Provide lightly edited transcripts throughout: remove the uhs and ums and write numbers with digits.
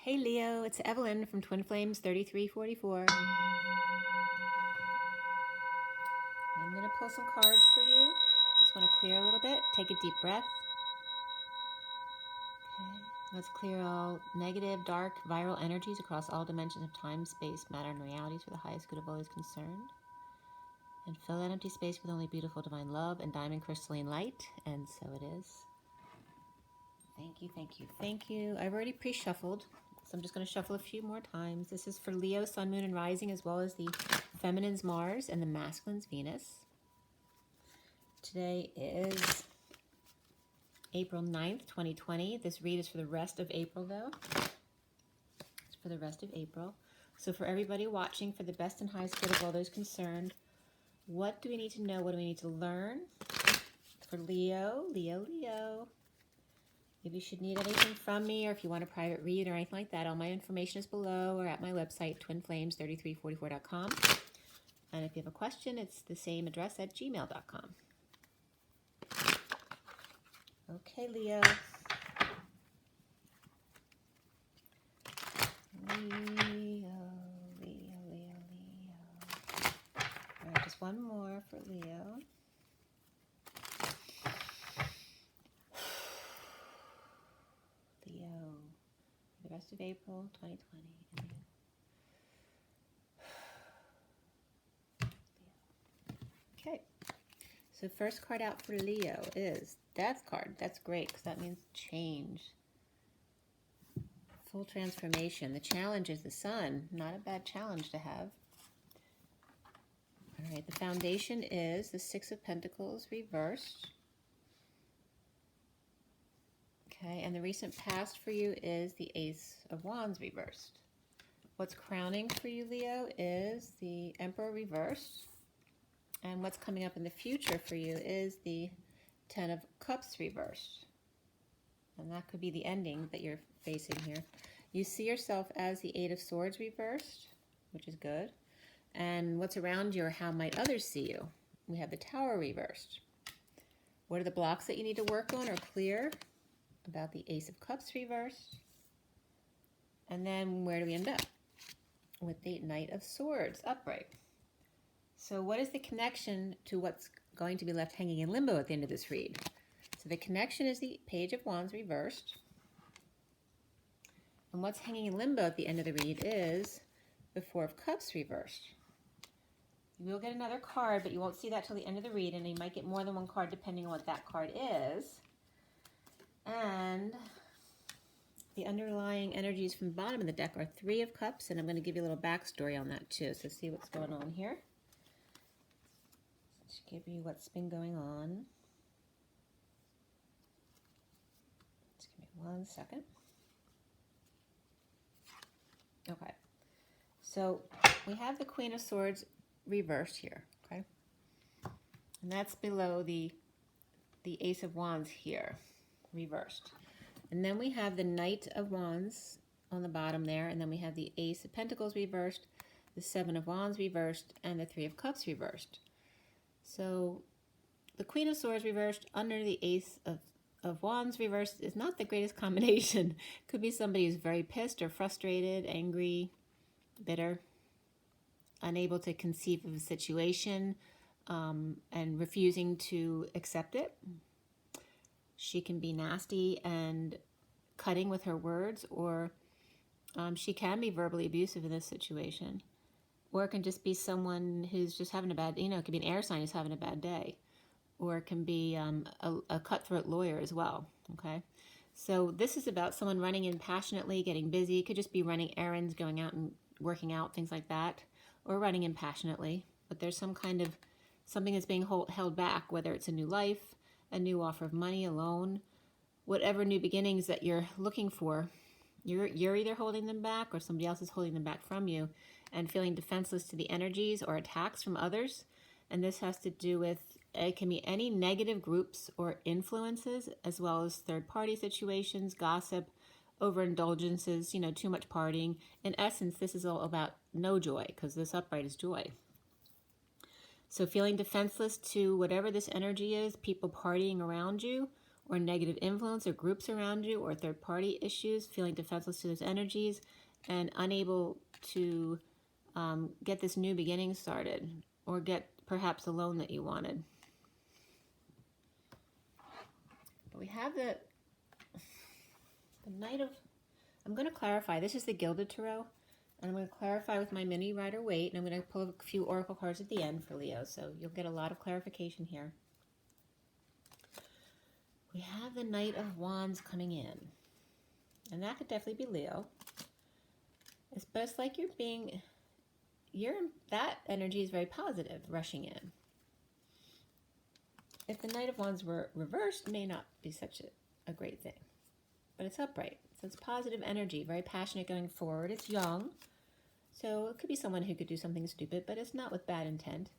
Hey Leo, it's Evelyn from Twin Flames 3344. I'm going to pull some cards for you. Just want to clear a little bit. Take a deep breath. Okay. Let's clear all negative, dark, viral energies across all dimensions of time, space, matter, and realities for the highest good of all is concerned. And fill that empty space with only beautiful divine love and diamond crystalline light. And so it is. Thank you, thank you, thank you. I've already pre-shuffled, so I'm just going to shuffle a few more times. This is for Leo, Sun, Moon, and Rising, as well as the Feminine's Mars and the Masculine's Venus. Today is April 9th, 2020. This read is for the rest of April, though. It's for the rest of April. So for everybody watching, for the best and highest good of all those concerned, what do we need to know? What do we need to learn? For Leo, Leo. If you should need anything from me, or if you want a private read or anything like that, all my information is below or at my website, twinflames3344.com. And if you have a question, it's the same address at gmail.com. Okay, Leo. Leo. All right, just one more for Leo. The rest of April 2020. Okay, so first card out for Leo is Death card. That's great because that means change, full transformation. The challenge is the Sun. Not a bad challenge to have. All right, the foundation is the Six of Pentacles reversed. Okay, and the recent past for you is the Ace of Wands reversed. What's crowning for you, Leo, is the Emperor reversed. And what's coming up in the future for you is the Ten of Cups reversed. And that could be the ending that you're facing here. You see yourself as the Eight of Swords reversed, which is good. And what's around you, or how might others see you? We have the Tower reversed. What are the blocks that you need to work on or clear? About the Ace of Cups reversed. And then where do we end up? With the Knight of Swords upright. So what is the connection to what's going to be left hanging in limbo at the end of this read? So the connection is the Page of Wands reversed. And what's hanging in limbo at the end of the read is the Four of Cups reversed. You will get another card, but you won't see that till the end of the read, and you might get more than one card depending on what that card is. And the underlying energies from the bottom of the deck are Three of Cups, and I'm going to give you a little backstory on that too, so see what's going on here. Let's give you what's been going on. Just give me 1 second. Okay, so we have the Queen of Swords reversed here, okay? And that's below the Ace of Wands here, reversed. And then we have the Knight of Wands on the bottom there, and then we have the Ace of Pentacles reversed, the Seven of Wands reversed, and the Three of Cups reversed. So the Queen of Swords reversed under the Ace of Wands reversed is not the greatest combination. Could be somebody who's very pissed or frustrated, angry, bitter, unable to conceive of a situation, and refusing to accept it. She can be nasty and cutting with her words, or she can be verbally abusive in this situation. Or it can just be someone who's just having a bad, it could be an air sign who's having a bad day. Or it can be a cutthroat lawyer as well, okay? So this is about someone running in passionately, getting busy. It could just be running errands, going out and working out, things like that. Or running in passionately. But there's some kind of, something that's being held back, whether it's a new life, a new offer of money, a loan, whatever new beginnings that you're looking for, you're either holding them back or somebody else is holding them back from you and feeling defenseless to the energies or attacks from others. And this has to do with, it can be any negative groups or influences, as well as third-party situations, gossip, overindulgences, too much partying. In essence, this is all about no joy, because this upright is joy. So feeling defenseless to whatever this energy is, people partying around you, or negative influence or groups around you, or third-party issues, feeling defenseless to those energies, and unable to get this new beginning started, or get perhaps the loan that you wanted. But we have the Knight of... I'm going to clarify. This is the Gilded Tarot. And I'm going to clarify with my mini rider weight, and I'm going to pull a few oracle cards at the end for Leo, so you'll get a lot of clarification here. We have the Knight of Wands coming in, and that could definitely be Leo. But it's like that energy is very positive, rushing in. If the Knight of Wands were reversed, it may not be such a great thing, but it's upright. So it's positive energy, very passionate going forward. It's young, so it could be someone who could do something stupid, but it's not with bad intent.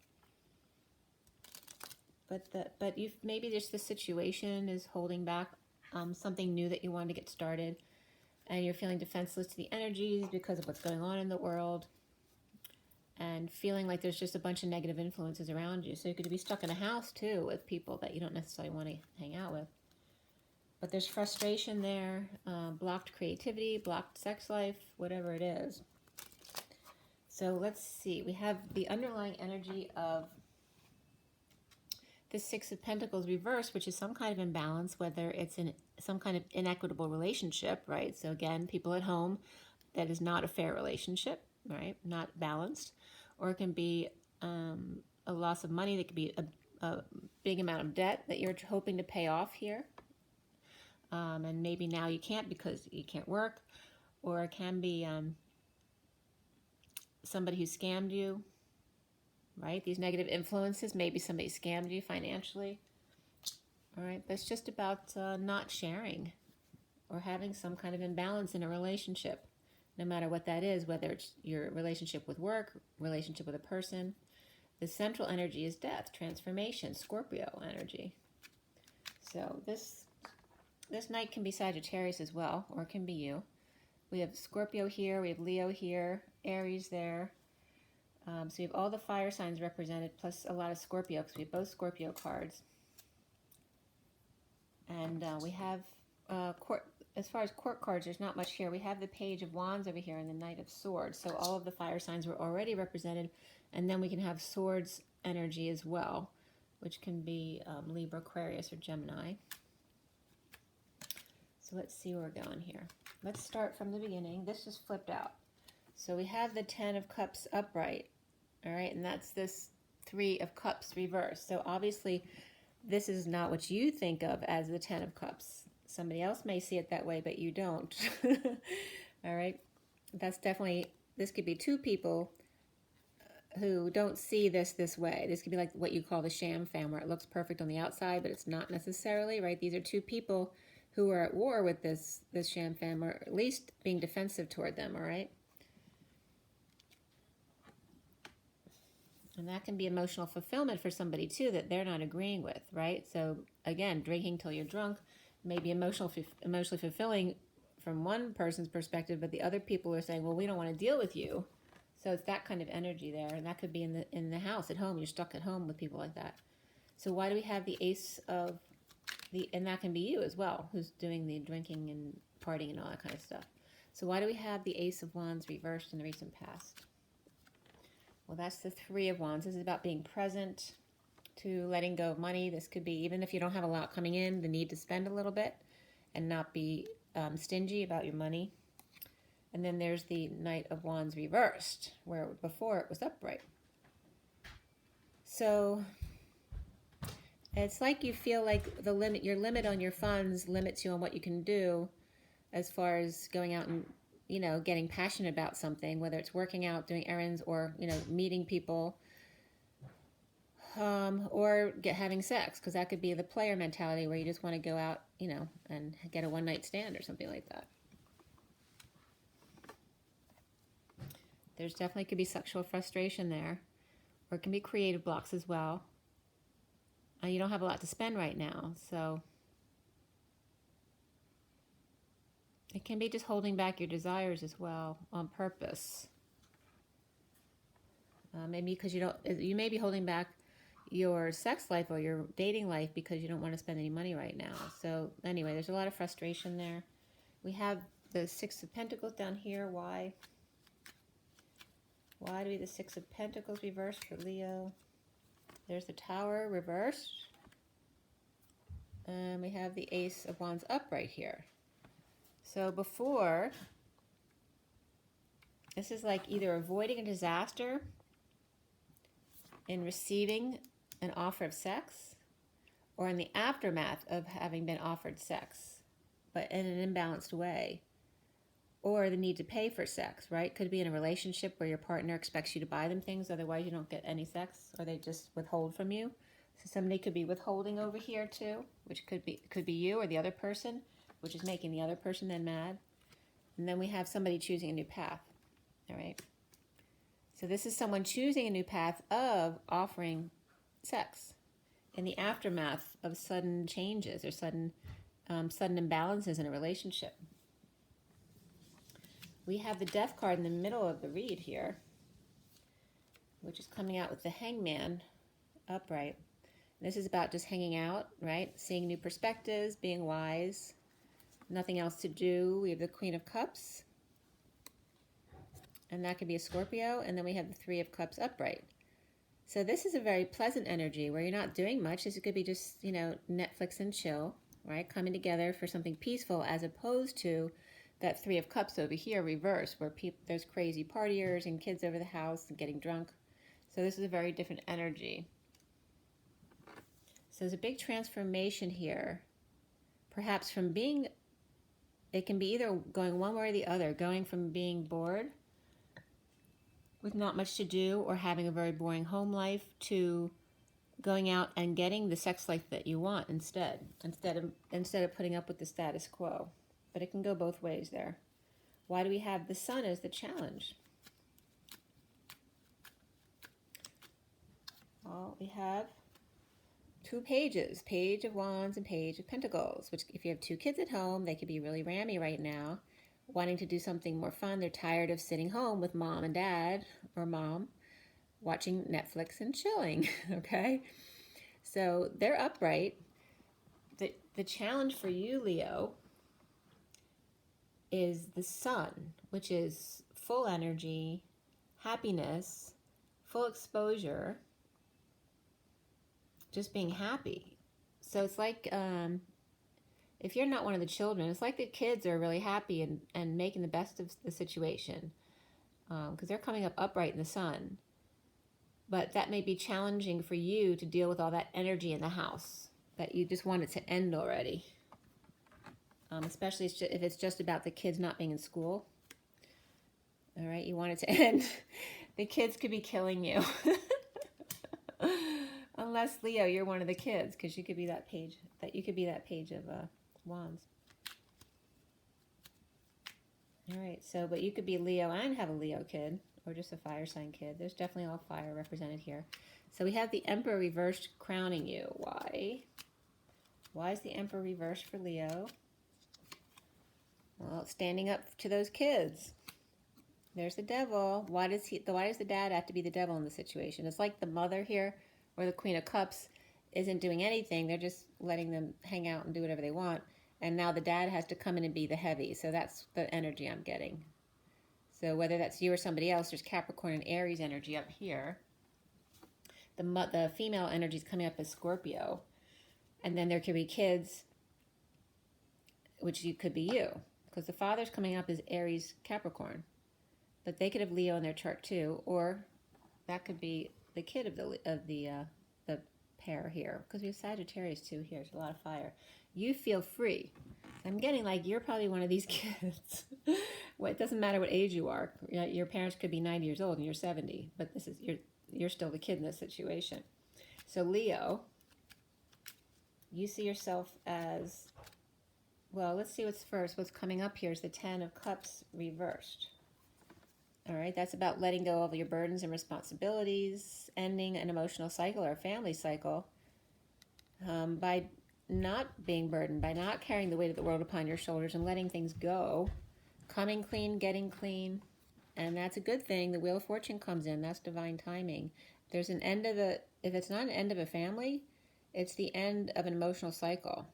But maybe just the situation is holding back something new that you want to get started, and you're feeling defenseless to the energies because of what's going on in the world, and feeling like there's just a bunch of negative influences around you. So you could be stuck in a house too with people that you don't necessarily want to hang out with. But there's frustration there, blocked creativity, blocked sex life, whatever it is. So let's see. We have the underlying energy of the Six of Pentacles reversed, which is some kind of imbalance, whether it's in some kind of inequitable relationship, right? So again, people at home, that is not a fair relationship, right? Not balanced. Or it can be a loss of money. That could be a big amount of debt that you're hoping to pay off here. And maybe now you can't because you can't work, or it can be somebody who scammed you, right? These negative influences, maybe somebody scammed you financially, all right? But it's just about not sharing or having some kind of imbalance in a relationship, no matter what that is, whether it's your relationship with work, relationship with a person. The central energy is death, transformation, Scorpio energy. So this Knight can be Sagittarius as well, or it can be you. We have Scorpio here, we have Leo here, Aries there. So we have all the fire signs represented, plus a lot of Scorpio, because we have both Scorpio cards. And we have, as far as court cards, there's not much here. We have the Page of Wands over here and the Knight of Swords. So all of the fire signs were already represented. And then we can have Swords energy as well, which can be Libra, Aquarius, or Gemini. So let's see where we're going here. Let's start from the beginning. This is flipped out. So we have the Ten of Cups upright, all right? And that's this Three of Cups reversed. So obviously, this is not what you think of as the Ten of Cups. Somebody else may see it that way, but you don't. All right? That's definitely, this could be two people who don't see this way. This could be like what you call the sham fam, where it looks perfect on the outside, but it's not necessarily, right? These are two people who are at war with this sham fam, or at least being defensive toward them, all right? And that can be emotional fulfillment for somebody too that they're not agreeing with, right? So again, drinking till you're drunk may be emotionally fulfilling from one person's perspective, but the other people are saying, well, we don't want to deal with you. So it's that kind of energy there, and that could be in the house at home. You're stuck at home with people like that. So why do we have the Ace of and that can be you as well, who's doing the drinking and partying and all that kind of stuff. So why do we have the Ace of Wands reversed in the recent past? Well, that's the Three of Wands. This is about being present, to letting go of money. This could be, even if you don't have a lot coming in, the need to spend a little bit and not be stingy about your money. And then there's the Knight of Wands reversed, where before it was upright. So it's like you feel like your limit on your funds limits you on what you can do as far as going out and, getting passionate about something, whether it's working out, doing errands, or, meeting people, or having sex, because that could be the player mentality where you just want to go out, and get a one-night stand or something like that. There's definitely could be sexual frustration there, or it can be creative blocks as well. You don't have a lot to spend right now, so it can be just holding back your desires as well on purpose. Maybe because you may be holding back your sex life or your dating life because you don't want to spend any money right now. So anyway, there's a lot of frustration there. We have the Six of Pentacles down here. Why? Why do we have the Six of Pentacles reversed for Leo? There's the Tower reversed. And we have the Ace of Wands upright here. So before, this is like either avoiding a disaster in receiving an offer of sex, or in the aftermath of having been offered sex, but in an imbalanced way, or the need to pay for sex, right? Could be in a relationship where your partner expects you to buy them things, otherwise you don't get any sex, or they just withhold from you. So somebody could be withholding over here too, which could be you or the other person, which is making the other person then mad. And then we have somebody choosing a new path, all right? So this is someone choosing a new path of offering sex in the aftermath of sudden changes or sudden imbalances in a relationship. We have the Death card in the middle of the read here, which is coming out with the Hangman upright. This is about just hanging out, right? Seeing new perspectives, being wise, nothing else to do. We have the Queen of Cups, and that could be a Scorpio, and then we have the Three of Cups upright. So this is a very pleasant energy where you're not doing much. This could be just, you know, Netflix and chill, right? Coming together for something peaceful, as opposed to that Three of Cups over here reverse, where there's crazy partiers and kids over the house and getting drunk. So this is a very different energy. So there's a big transformation here, perhaps from being, it can be either going one way or the other, going from being bored with not much to do or having a very boring home life to going out and getting the sex life that you want instead of putting up with the status quo. But it can go both ways there. Why do we have the Sun as the challenge? Well, we have two pages, Page of Wands and Page of Pentacles, which if you have two kids at home, they could be really rammy right now, wanting to do something more fun. They're tired of sitting home with mom and dad, or mom, watching Netflix and chilling, okay? So they're upright. The challenge for you, Leo, is the Sun, which is full energy, happiness, full exposure, just being happy. So it's like, if you're not one of the children, it's like the kids are really happy and making the best of the situation, because they're coming up upright in the Sun. But that may be challenging for you to deal with all that energy in the house, that you just want it to end already. Especially if it's just about the kids not being in school. All right, you want it to end. The kids could be killing you. Unless, Leo, you're one of the kids, because you could be that page, of Wands. All right, so, but you could be Leo and have a Leo kid, or just a fire sign kid. There's definitely all fire represented here. So we have the Emperor reversed crowning you. Why? Why is the Emperor reversed for Leo? Well, standing up to those kids. There's the Devil. Why does the dad have to be the devil in the situation? It's like the mother here, or the Queen of Cups, isn't doing anything. They're just letting them hang out and do whatever they want. And now the dad has to come in and be the heavy. So that's the energy I'm getting. So whether that's you or somebody else, there's Capricorn and Aries energy up here. The female energy is coming up as Scorpio. And then there could be kids, which could be you. Because the father's coming up as Aries Capricorn. But they could have Leo in their chart too. Or that could be the kid of the pair here. Because we have Sagittarius too here. There's a lot of fire. You feel free. I'm getting like you're probably one of these kids. Well, it doesn't matter what age you are. Your parents could be 90 years old and you're 70. But this is you're still the kid in this situation. So Leo, you see yourself as... Well, let's see what's first. What's coming up here is the Ten of Cups reversed. All right, that's about letting go of your burdens and responsibilities, ending an emotional cycle or a family cycle by not being burdened, by not carrying the weight of the world upon your shoulders and letting things go, coming clean, getting clean, and that's a good thing. The Wheel of Fortune comes in. That's divine timing. There's an end of if it's not an end of a family, it's the end of an emotional cycle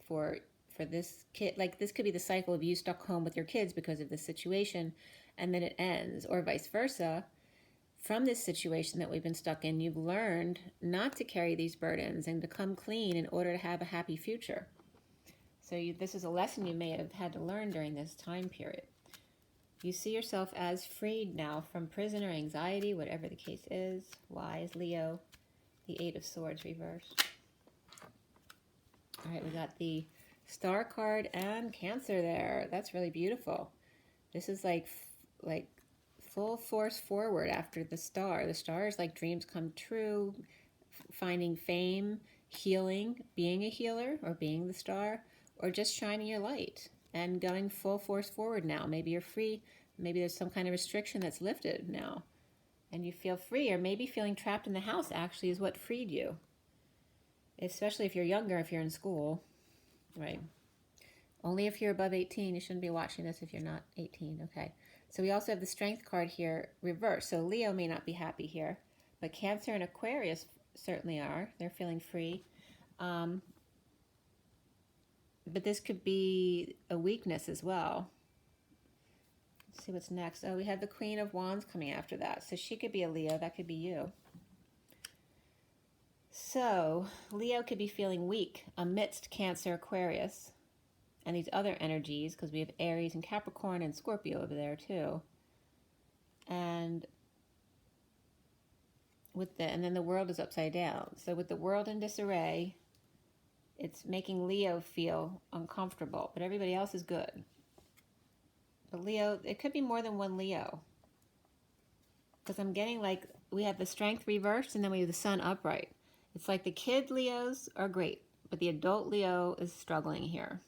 for this kid. Like, this could be the cycle of you stuck home with your kids because of this situation, and then it ends, or vice versa. From this situation that we've been stuck in, you've learned not to carry these burdens and become clean in order to have a happy future. So this is a lesson you may have had to learn during this time period. You see yourself as freed now from prison or anxiety, whatever the case is. Wise Leo, the Eight of Swords reversed. All right, we got the Star card and Cancer there. That's really beautiful. This is like full force forward after the Star. The Star is like dreams come true, finding fame, healing, being a healer, or being the Star, or just shining your light and going full force forward now. Maybe you're free. Maybe there's some kind of restriction that's lifted now and you feel free, or maybe feeling trapped in the house actually is what freed you. Especially if you're younger, if you're in school, right? Only if you're above 18. You shouldn't be watching this if you're not 18, okay? So we also have the Strength card here reversed. So Leo may not be happy here, but Cancer and Aquarius certainly are. They're feeling free. But this could be a weakness as well. Let's see what's next. Oh, we have the Queen of Wands coming after that. So she could be a Leo. That could be you. So Leo could be feeling weak amidst Cancer, Aquarius, and these other energies, because we have Aries and Capricorn and Scorpio over there too. And and then the world is upside down. So with the world in disarray, it's making Leo feel uncomfortable, but everybody else is good. But Leo, it could be more than one Leo. Because I'm getting like, we have the Strength reversed and then we have the Sun upright. It's like the kid Leos are great, but the adult Leo is struggling here,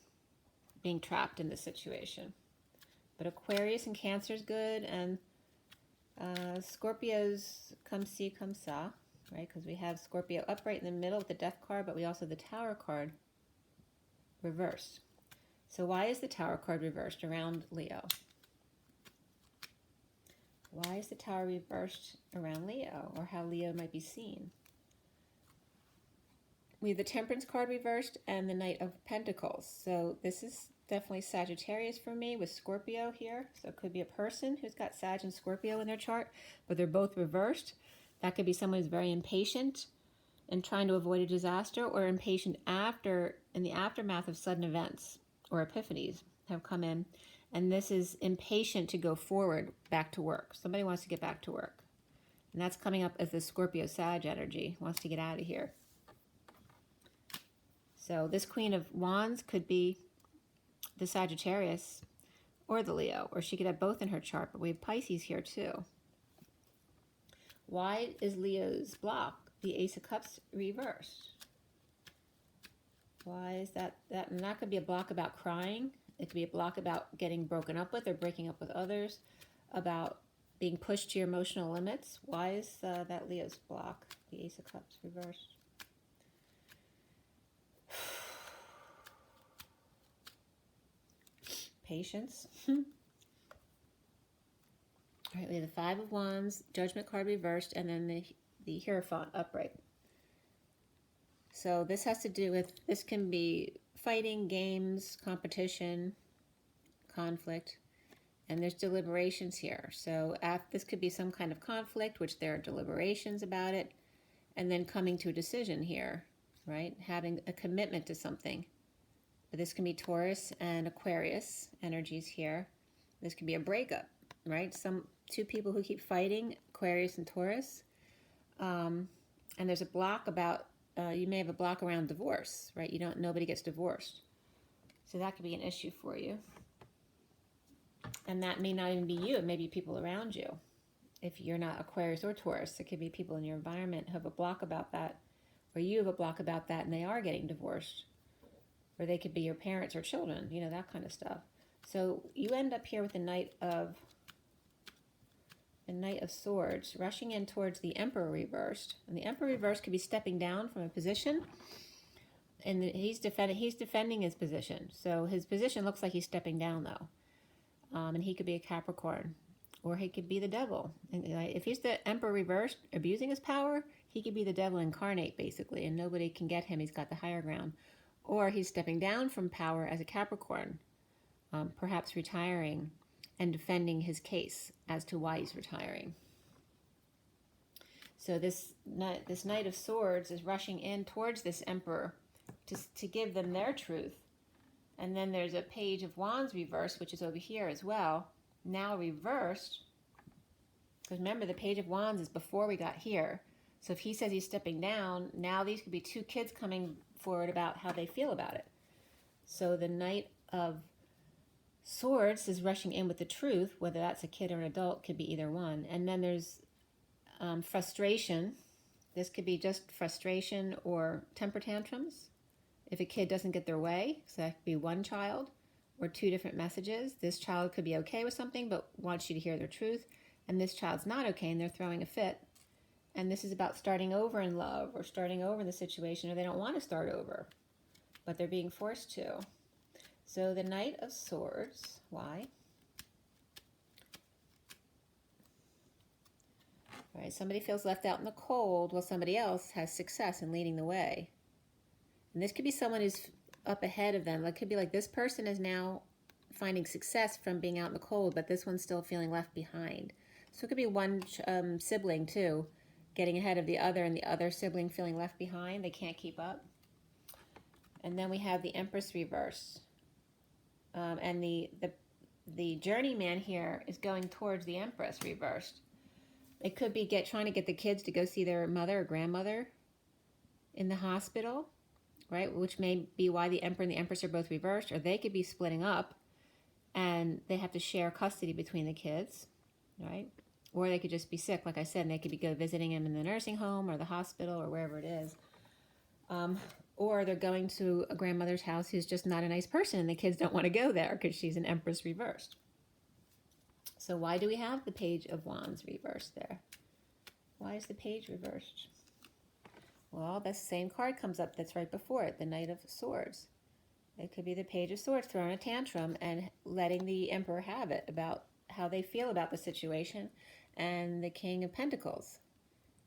being trapped in this situation. But Aquarius and Cancer is good, and Scorpio's come see, come saw, right? Because we have Scorpio upright in the middle with the Death card, but we also have the Tower card reversed. So why is the Tower card reversed around Leo? Why is the Tower reversed around Leo, or how Leo might be seen? We have the Temperance card reversed and the Knight of Pentacles. So this is definitely Sagittarius for me with Scorpio here. So it could be a person who's got Sag and Scorpio in their chart, but they're both reversed. That could be someone who's very impatient and trying to avoid a disaster, or impatient in the aftermath of sudden events or epiphanies have come in. And this is impatient to go forward, back to work. Somebody wants to get back to work. And that's coming up as the Scorpio Sag energy, wants to get out of here. So this Queen of Wands could be the Sagittarius or the Leo, or she could have both in her chart, but we have Pisces here too. Why is Leo's block the Ace of Cups reversed? Why is that? And that could be a block about crying. It could be a block about getting broken up with or breaking up with others, about being pushed to your emotional limits. Why is that Leo's block the Ace of Cups reversed? Patience. All right, we have the Five of Wands, Judgment card reversed, and then the Hierophant upright. So this has to do with, this can be fighting, games, competition, conflict, and there's deliberations here. So this could be some kind of conflict, which there are deliberations about it, and then coming to a decision here, right? Having a commitment to something. But this can be Taurus and Aquarius energies here. This could be a breakup, right? Two people who keep fighting, Aquarius and Taurus. And there's a block about, you may have a block around divorce, right? Nobody gets divorced. So that could be an issue for you. And that may not even be you. It may be people around you. If you're not Aquarius or Taurus, it could be people in your environment who have a block about that, or you have a block about that and they are getting divorced. Or they could be your parents or children, that kind of stuff. So you end up here with the Knight of Swords, rushing in towards the Emperor reversed. And the Emperor reversed could be stepping down from a position, and he's defending his position. So his position looks like he's stepping down, though. And he could be a Capricorn, or he could be the devil. And if he's the Emperor reversed, abusing his power, He could be the devil incarnate, basically, and nobody can get him. He's got the higher ground. Or he's stepping down from power as a Capricorn, perhaps retiring and defending his case as to why he's retiring. So this Knight of Swords is rushing in towards this Emperor to give them their truth. And then there's a Page of Wands reversed, which is over here as well. Now reversed, because remember the Page of Wands is before we got here. So if he says he's stepping down, now these could be two kids coming forward about how they feel about it. So the Knight of Swords is rushing in with the truth, whether that's a kid or an adult, could be either one. And then there's frustration. This could be just frustration or temper tantrums. If a kid doesn't get their way, so that could be one child or two different messages. This child could be okay with something but wants you to hear their truth, and this child's not okay and they're throwing a fit. And this is about starting over in love or starting over in the situation, or they don't want to start over, but they're being forced to. So the Knight of Swords, why? All right, somebody feels left out in the cold while somebody else has success in leading the way. And this could be someone who's up ahead of them. It could be like this person is now finding success from being out in the cold, but this one's still feeling left behind. So it could be one sibling too, getting ahead of the other, and the other sibling feeling left behind. They can't keep up. And then we have the Empress reverse. And the journeyman here is going towards the Empress reversed. It could be trying to get the kids to go see their mother or grandmother in the hospital, right? Which may be why the Emperor and the Empress are both reversed, or they could be splitting up and they have to share custody between the kids, right? Or they could just be sick, like I said, and they could go visiting him in the nursing home or the hospital or wherever it is. Or they're going to a grandmother's house who's just not a nice person, and the kids don't want to go there because she's an Empress reversed. So why do we have the Page of Wands reversed there? Why is the Page reversed? Well, the same card comes up that's right before it, the Knight of Swords. It could be the Page of Swords throwing a tantrum and letting the Emperor have it about how they feel about the situation. And the King of Pentacles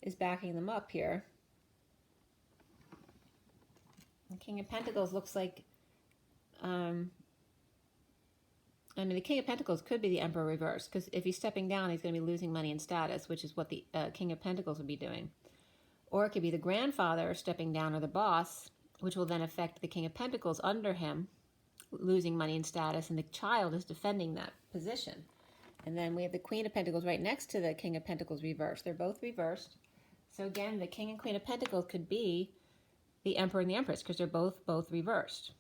is backing them up here. The King of Pentacles looks like, the King of Pentacles could be the Emperor reversed, because if he's stepping down, he's going to be losing money and status, which is what the King of Pentacles would be doing. Or it could be the grandfather stepping down, or the boss, which will then affect the King of Pentacles under him, losing money and status, and the child is defending that position. And then we have the Queen of Pentacles right next to the King of Pentacles reversed. They're both reversed. So again, the King and Queen of Pentacles could be the Emperor and the Empress, because they're both reversed.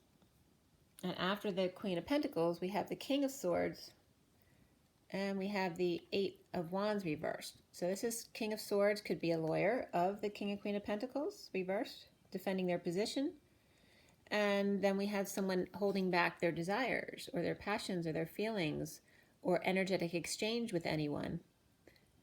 And after the Queen of Pentacles, we have the King of Swords, and we have the Eight of Wands reversed. So this is King of Swords, could be a lawyer of the King and Queen of Pentacles reversed, defending their position. And then we have someone holding back their desires or their passions or their feelings or energetic exchange with anyone.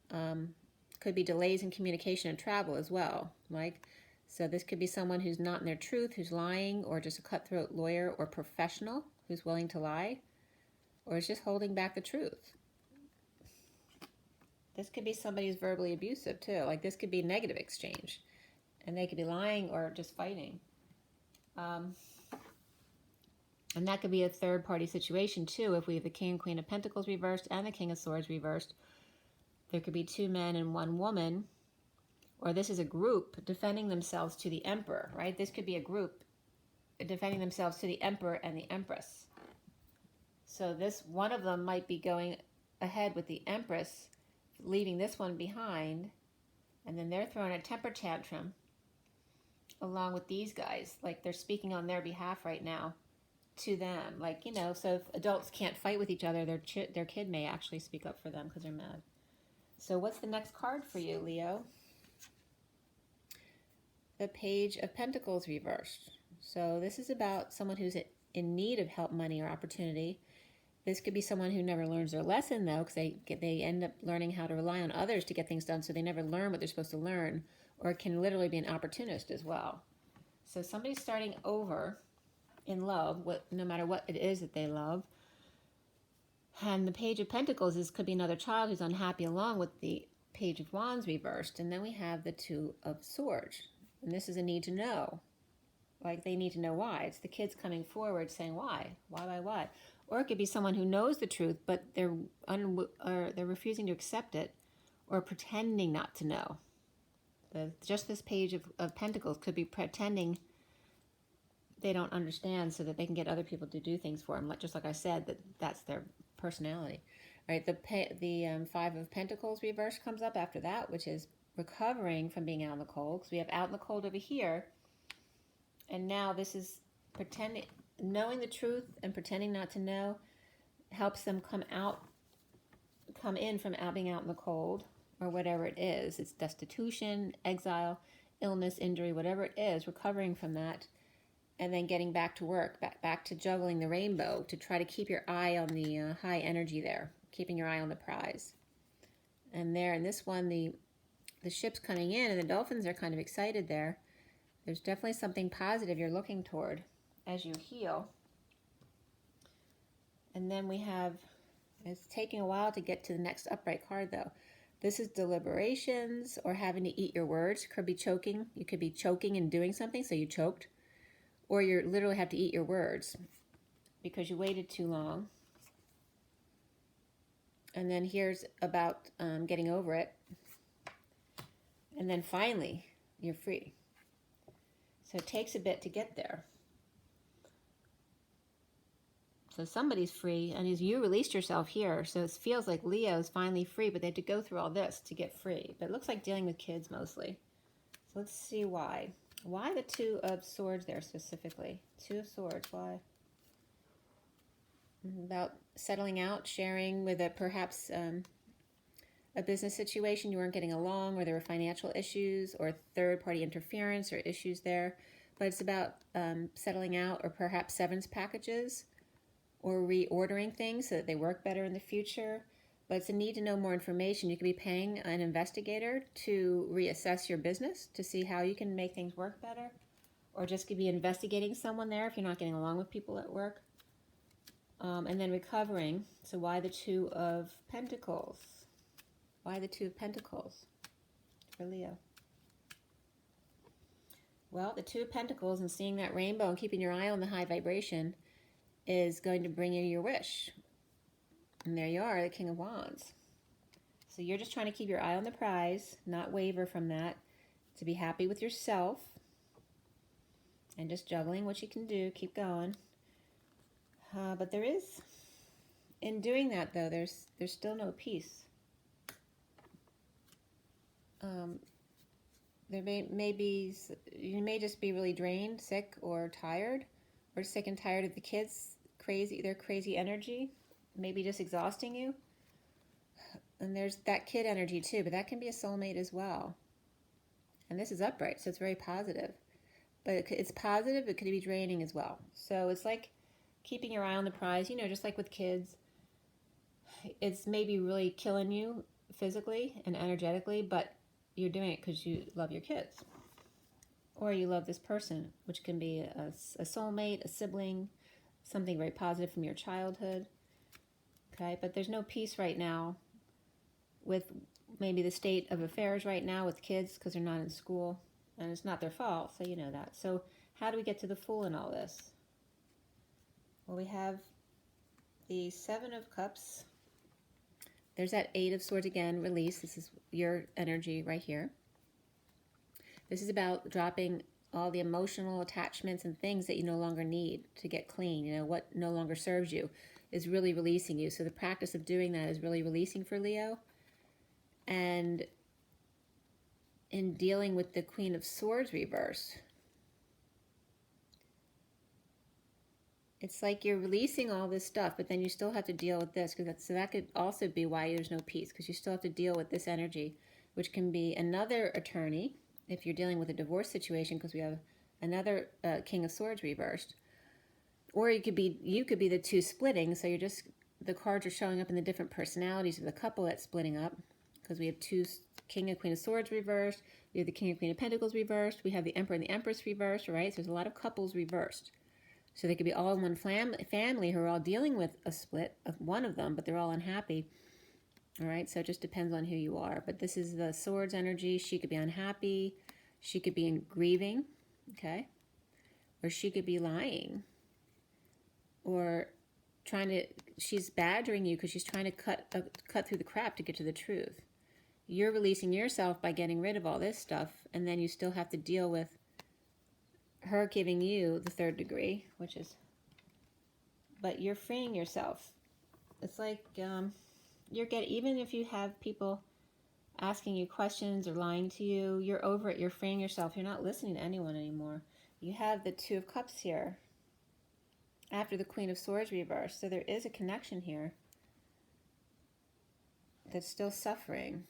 Could be delays in communication and travel as well, like. So this could be someone who's not in their truth, who's lying, or just a cutthroat lawyer or professional who's willing to lie, or is just holding back the truth. This could be somebody who's verbally abusive too. Like this could be negative exchange, and they could be lying or just fighting. And that could be a third-party situation too. If we have the King and Queen of Pentacles reversed and the King of Swords reversed, there could be two men and one woman. Or this is a group defending themselves to the Emperor, right? This could be a group defending themselves to the Emperor and the Empress. So this one of them might be going ahead with the Empress, leaving this one behind, and then they're throwing a temper tantrum along with these guys, like they're speaking on their behalf right now to them. Like, so if adults can't fight with each other, their kid may actually speak up for them because they're mad. So what's the next card for you, Leo? The Page of Pentacles reversed. So this is about someone who's in need of help, money, or opportunity. This could be someone who never learns their lesson, though, because they end up learning how to rely on others to get things done, so they never learn what they're supposed to learn, or it can literally be an opportunist as well. So somebody's starting over in love, no matter what it is that they love. And the Page of Pentacles could be another child who's unhappy along with the Page of Wands reversed, and then we have the Two of Swords. And this is a need to know. Like they need to know why. It's the kids coming forward saying why? Why? Or it could be someone who knows the truth, but they're refusing to accept it or pretending not to know. Just this Page of Pentacles could be pretending they don't understand so that they can get other people to do things for them. Just like I said, that's their personality. Right? The Five of Pentacles reverse comes up after that, which is recovering from being out in the cold. Because we have out in the cold over here. And now this is pretending, knowing the truth and pretending not to know helps them come in from being out in the cold or whatever it is. It's destitution, exile, illness, injury, whatever it is, recovering from that and then getting back to work, back to juggling the rainbow to try to keep your eye on the high energy there, keeping your eye on the prize. And there in this one, the ship's coming in and the dolphins are kind of excited there. There's definitely something positive you're looking toward as you heal. And then we have, it's taking a while to get to the next upright card though. This is deliberations or having to eat your words. Could be choking. You could be choking and doing something, so you choked. Or you literally have to eat your words because you waited too long. And then here's about getting over it. And then finally, you're free. So it takes a bit to get there. So somebody's free, and you released yourself here. So it feels like Leo is finally free, but they had to go through all this to get free. But it looks like dealing with kids mostly. So let's see why. Why the Two of Swords there specifically? Two of Swords, why? About settling out, sharing with perhaps a business situation you weren't getting along, or there were financial issues or third-party interference or issues there. But it's about settling out or perhaps severance packages or reordering things so that they work better in the future. But it's a need to know more information. You could be paying an investigator to reassess your business to see how you can make things work better. Or just could be investigating someone there if you're not getting along with people at work. And then recovering. So why the Two of Pentacles? Why the Two of Pentacles for Leo? Well, the Two of Pentacles and seeing that rainbow and keeping your eye on the high vibration is going to bring you your wish. And there you are, the King of Wands. So you're just trying to keep your eye on the prize, not waver from that, to be happy with yourself, and just juggling what you can do, keep going. But there is, in doing that though, there's still no peace. There may be, you may just be really drained, sick, or tired, or sick and tired of the kids, their crazy energy, maybe just exhausting you. And there's that kid energy too, but that can be a soulmate as well. And this is upright, so it's very positive. But it's positive, it could be draining as well. So it's like keeping your eye on the prize, just like with kids. It's maybe really killing you physically and energetically, but you're doing it because you love your kids. Or you love this person, which can be a soulmate, a sibling, something very positive from your childhood. Okay, but there's no peace right now with maybe the state of affairs right now with kids because they're not in school. And it's not their fault, so you know that. So how do we get to the Fool in all this? Well, we have the Seven of Cups. There's that Eight of Swords again, release. This is your energy right here. This is about dropping all the emotional attachments and things that you no longer need to get clean. What no longer serves you is really releasing you. So the practice of doing that is really releasing for Leo. And in dealing with the Queen of Swords reverse, it's like you're releasing all this stuff, but then you still have to deal with this. So that could also be why there's no peace, because you still have to deal with this energy, which can be another attorney, if you're dealing with a divorce situation, because we have another King of Swords reversed. Or you could be the two splitting, so the cards are showing up in the different personalities of the couple that's splitting up, because we have two King and Queen of Swords reversed, we have the King and Queen of Pentacles reversed, we have the Emperor and the Empress reversed, right? So there's a lot of couples reversed. So they could be all in one family who are all dealing with a split of one of them, but they're all unhappy. All right, so it just depends on who you are. But this is the Swords energy. She could be unhappy. She could be in grieving, okay? Or she could be lying. Or she's badgering you because she's trying to cut through the crap to get to the truth. You're releasing yourself by getting rid of all this stuff, and then you still have to deal with her giving you the 3rd degree, but you're freeing yourself. It's like even if you have people asking you questions or lying to you, you're over it. You're freeing yourself. You're not listening to anyone anymore. You have the 2 of Cups here after the Queen of Swords reversed. So there is a connection here that's still suffering.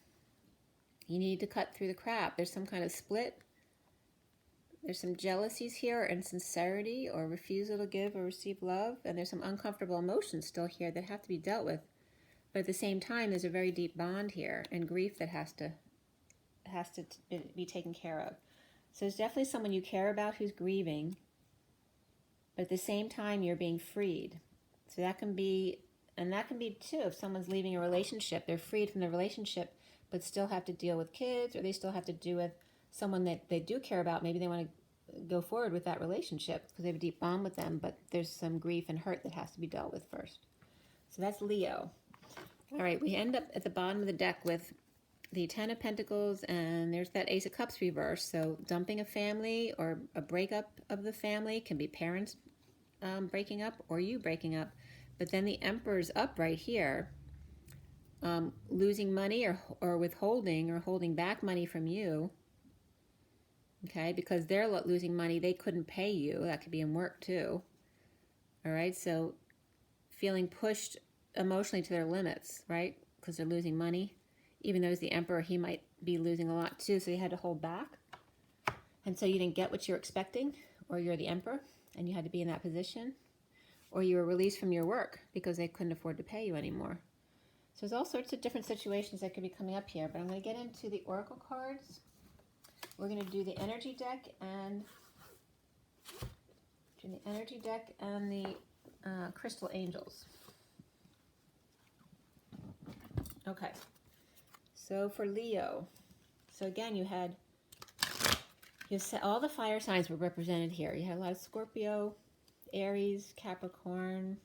You need to cut through the crap. There's some kind of split. There's some jealousies here, or insincerity, or refusal to give or receive love. And there's some uncomfortable emotions still here that have to be dealt with. But at the same time, there's a very deep bond here and grief that has to be taken care of. So there's definitely someone you care about who's grieving, but at the same time, you're being freed. So that can be, and that can be too, if someone's leaving a relationship, they're freed from the relationship, but still have to deal with kids, or they still have to do with someone that they do care about. Maybe they want to go forward with that relationship because they have a deep bond with them, but there's some grief and hurt that has to be dealt with first. So that's Leo. All right, we end up at the bottom of the deck with the 10 of Pentacles, and there's that Ace of Cups reversed. So dumping a family or a breakup of the family can be parents breaking up or you breaking up. But then the Emperor's up right here, losing money or withholding or holding back money from you. Okay, because they're losing money, they couldn't pay you. That could be in work too. All right, so feeling pushed emotionally to their limits, right? Because they're losing money. Even though as the Emperor, he might be losing a lot too, so he had to hold back. And so you didn't get what you're expecting, or you're the Emperor and you had to be in that position, or you were released from your work because they couldn't afford to pay you anymore. So there's all sorts of different situations that could be coming up here, but I'm going to get into the Oracle cards. We're going to do the energy deck and the crystal angels. Okay, so for Leo, so again, all the fire signs were represented here. You had a lot of Scorpio, Aries, Capricorn,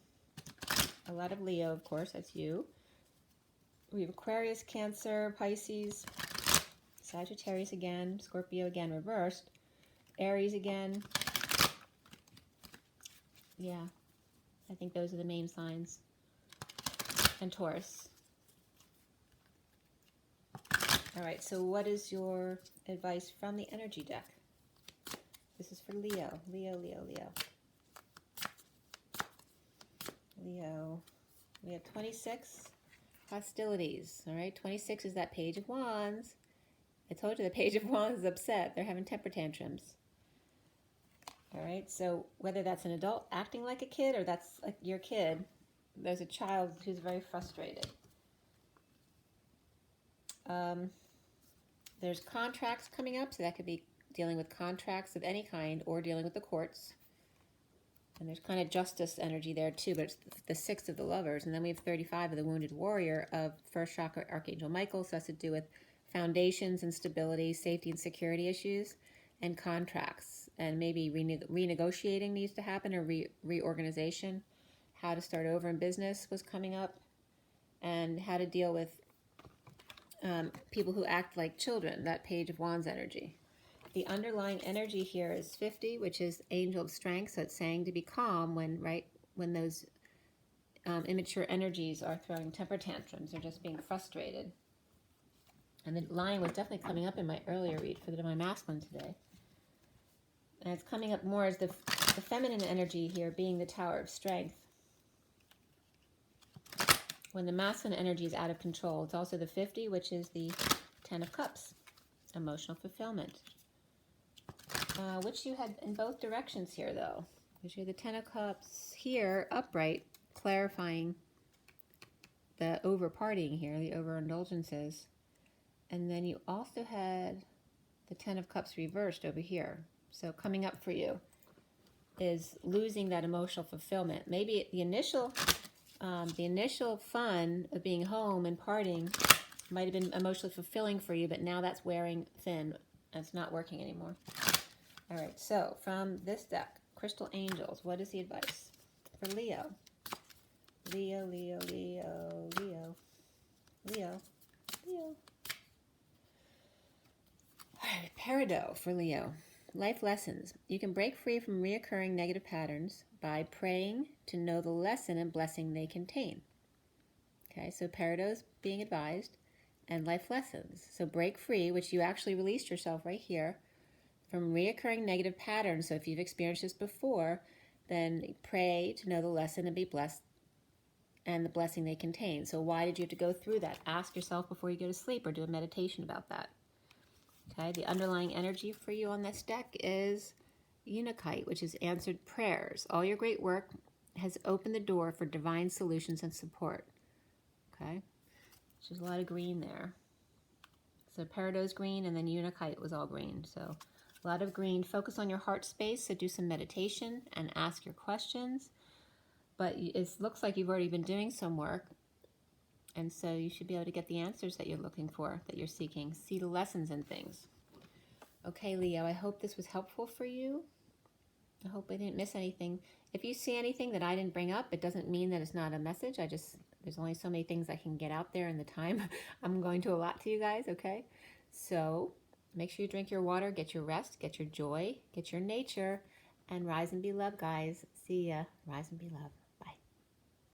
a lot of Leo, of course, that's you. We have Aquarius, Cancer, Pisces, Sagittarius again, Scorpio again reversed, Aries again. Yeah, I think those are the main signs. And Taurus. All right, so what is your advice from the energy deck? This is for Leo. Leo. We have 26 hostilities. All right, 26 is that Page of Wands. I told you the Page of Wands is upset. They're having temper tantrums. All right, so whether that's an adult acting like a kid or that's like your kid, there's a child who's very frustrated. There's contracts coming up, so that could be dealing with contracts of any kind or dealing with the courts. And there's kind of justice energy there too, but it's the 6 of the Lovers. And then we have 35 of the Wounded Warrior of first chakra Archangel Michael, so that's to do with foundations and stability, safety and security issues, and contracts. And maybe renegotiating needs to happen, or reorganization. How to start over in business was coming up, and how to deal with people who act like children, that Page of Wands energy. The underlying energy here is 50, which is Angel of Strength, so it's saying to be calm when those immature energies are throwing temper tantrums or just being frustrated. And the Lion was definitely coming up in my earlier read for the Divine Masculine today. And it's coming up more as the feminine energy here being the Tower of Strength. When the masculine energy is out of control, it's also the 50, which is the 10 of Cups, emotional fulfillment. Which you had in both directions here, though. Because you had the 10 of Cups here, upright, clarifying the over-partying here, the overindulgences. And then you also had the 10 of Cups reversed over here. So coming up for you is losing that emotional fulfillment. Maybe the initial the initial fun of being home and partying might have been emotionally fulfilling for you, but now that's wearing thin. It's not working anymore. All right, so from this deck, Crystal Angels, what is the advice for Leo? Leo, Leo, Leo, Leo, Leo, Leo. All right, Peridot for Leo. Life lessons. You can break free from reoccurring negative patterns by praying to know the lesson and blessing they contain. Okay, so Peridot is being advised, and life lessons. So break free, which you actually released yourself right here, from reoccurring negative patterns. So if you've experienced this before, then pray to know the lesson and be blessed and the blessing they contain. So why did you have to go through that? Ask yourself before you go to sleep or do a meditation about that. Okay, the underlying energy for you on this deck is Unakite, which is answered prayers. All your great work has opened the door for divine solutions and support. Okay, there's a lot of green there. So Peridot's green, and then Unakite was all green. So a lot of green. Focus on your heart space, so do some meditation and ask your questions. But it looks like you've already been doing some work, and so you should be able to get the answers that you're looking for, that you're seeking. See the lessons in things. Okay, Leo, I hope this was helpful for you. I hope I didn't miss anything. If you see anything that I didn't bring up, it doesn't mean that it's not a message. There's only so many things I can get out there in the time I'm going to allot to you guys, okay? So make sure you drink your water, get your rest, get your joy, get your nature, and rise and be loved, guys. See ya. Rise and be loved.